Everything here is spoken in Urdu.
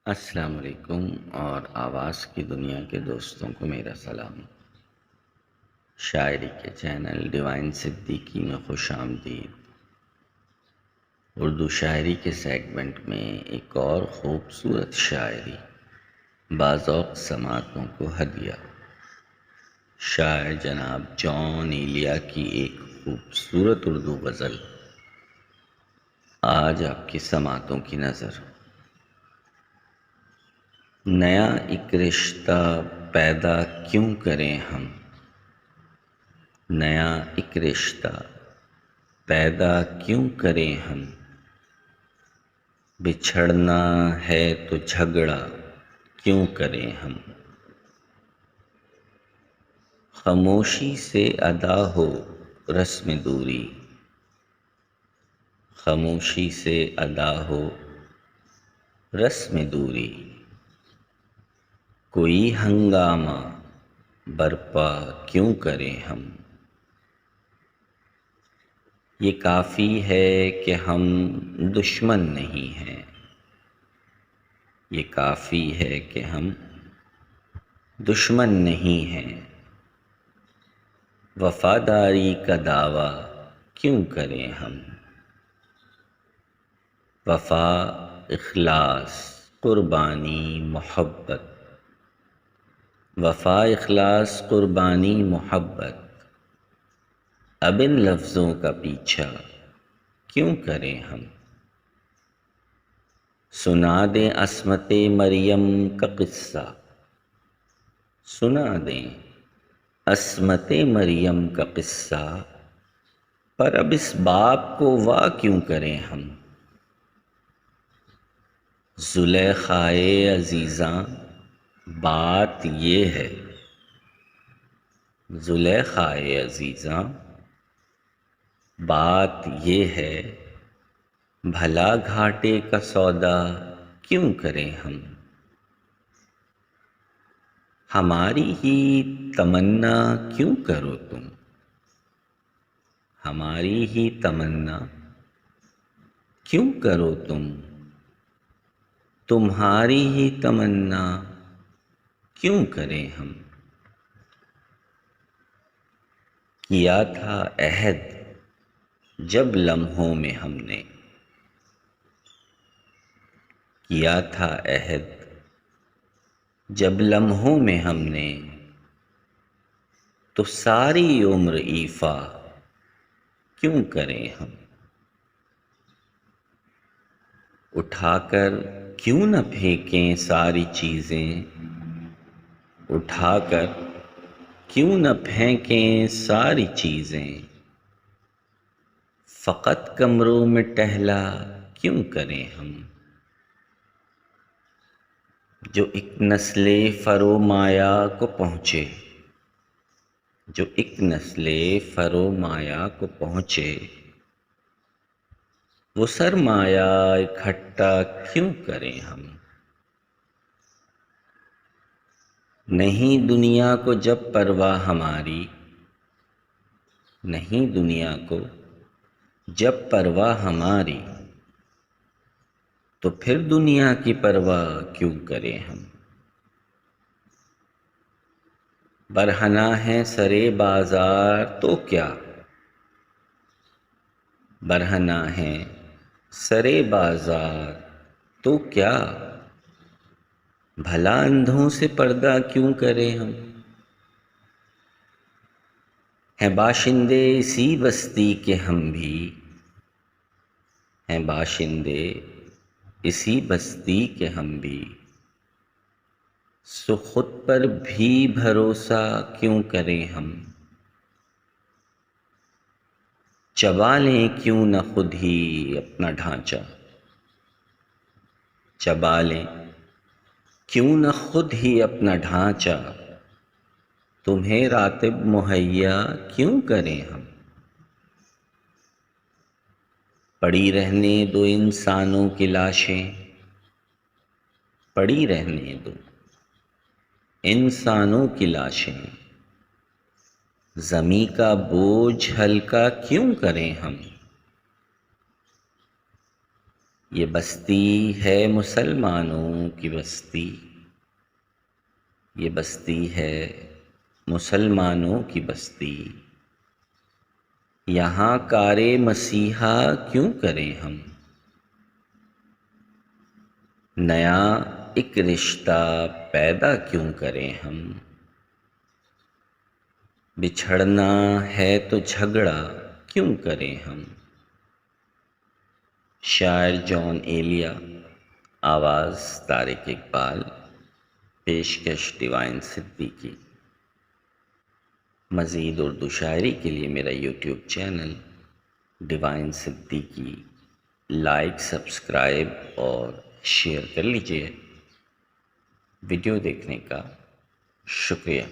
السلام علیکم اور آواز کی دنیا کے دوستوں کو میرا سلام۔ شاعری کے چینل ڈیوائن صدیقی میں خوش آمدید۔ اردو شاعری کے سیگمنٹ میں ایک اور خوبصورت شاعری باذوق سماعتوں کو ہدیہ۔ شاعر جناب جان ایلیا کی ایک خوبصورت اردو غزل آج آپ کی سماعتوں کی نظر۔ نیا ایک رشتہ پیدا کیوں کریں ہم، نیا ایک رشتہ پیدا کیوں کریں ہم، بچھڑنا ہے تو جھگڑا کیوں کریں ہم، خاموشی سے ادا ہو رسم دوری، خاموشی سے ادا ہو رسم دوری، کوئی ہنگامہ برپا کیوں کریں ہم، یہ کافی ہے کہ ہم دشمن نہیں ہیں، یہ کافی ہے کہ ہم دشمن نہیں ہیں، وفاداری کا دعویٰ کیوں کریں ہم، وفا، اخلاص، قربانی، محبت، وفا، اخلاص، قربانی، محبت، اب ان لفظوں کا پیچھا کیوں کریں ہم، سنا دیں عصمت مریم کا قصہ، سنا دیں عصمت مریم کا قصہ، پر اب اس باپ کو وا کیوں کریں ہم، زلیخائے عزیزاں بات یہ ہے، زلیخائے عزیزاں بات یہ ہے، بھلا گھاٹے کا سودا کیوں کریں ہم، ہماری ہی تمنا کیوں کرو تم، ہماری ہی تمنا کیوں کرو تم، تمہاری ہی تمنا کیوں کریں ہم، کیا تھا عہد جب لمحوں میں ہم نے، کیا تھا عہد جب لمحوں میں ہم نے، تو ساری عمر ایفا کیوں کریں ہم، اٹھا کر کیوں نہ پھینکیں ساری چیزیں، اٹھا کر کیوں نہ پھینکیں ساری چیزیں، فقط کمروں میں ٹہلا کیوں کریں ہم، جو ایک نسل فرومایا کو پہنچے، جو ایک نسل فرومایا کو پہنچے، وہ سرمایہ اکٹھا کیوں کریں ہم، نہیں دنیا کو جب پرواہ ہماری، نہیں دنیا کو جب پرواہ ہماری، تو پھر دنیا کی پرواہ کیوں کریں ہم، برہنہ ہے سرے بازار تو کیا، برہنہ ہے سرے بازار تو کیا، بھلا اندھوں سے پردہ کیوں کریں ہم، ہیں باشندے اسی بستی کے ہم بھی، ہیں باشندے اسی بستی کے ہم بھی، سو خود پر بھی بھروسہ کیوں کریں ہم، چبا لیں کیوں نہ خود ہی اپنا ڈھانچہ، چبا لیں کیوں نہ خود ہی اپنا ڈھانچہ، تمہیں راتب مہیا کیوں کریں ہم، پڑی رہنے دو انسانوں کی لاشیں، پڑی رہنے دو انسانوں کی لاشیں، زمیں کا بوجھ ہلکا کیوں کریں ہم، یہ بستی ہے مسلمانوں کی بستی، یہ بستی ہے مسلمانوں کی بستی، یہاں کار مسیحا کیوں کریں ہم، نیا ایک رشتہ پیدا کیوں کریں ہم، بچھڑنا ہے تو جھگڑا کیوں کریں ہم۔ شاعر جان ایلیا، آواز طارق اقبال، پیشکش ڈیوائن صدیقی۔ مزید اردو شاعری کے لیے میرا YouTube channel divine Siddiqui like, subscribe اور شیئر کر لیجیے۔ ویڈیو دیکھنے کا شکریہ۔